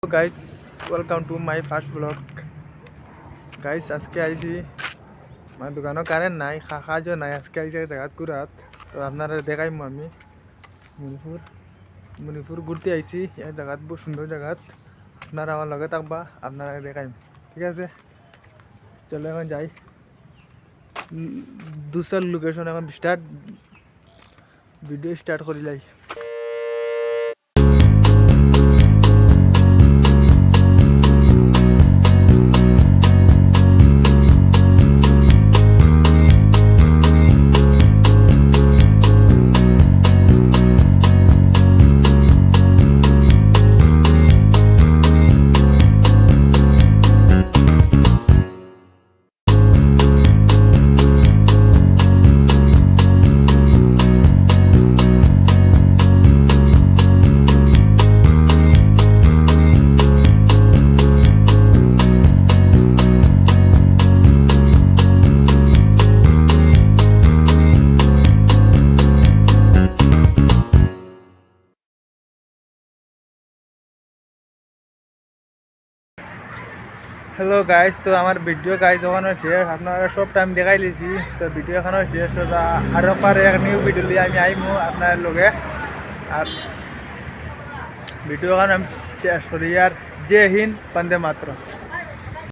Guys, welcome to my first blog. Guys, আজকে আইছি আমার দোকানও কারেন্ট নাই, কাজও নাই। আজকে আইছি জায়গাত ঘুরাত, তো আপনারা দেখাইম আমি মণিপুর মণিপুর ঘুরতে আইছি। এই জায়গাত বহু সুন্দর জায়গাত, আপনারা আমার লগে থাকবা, আপনারা দেখাইম। ঠিক আছে, চলো এখন যাই। দুসর লোকেশন এখন ভিডিও স্টার্ট করিলাই। হ্যালো গাইজ, তো আমার ভিডিও গাইজ ওখানে শেষ। আপনারা সব টাইম দেখাই লিছি, তো ভিডিও এখানে শেষ। আরও পারে এক নিউ ভিডিও লিয়ে আমি আইমু আপনার লগে। আর ভিডিও এখানে আমি শেষ করি। আর জয় হিন্দ, বন্দে মাতরম।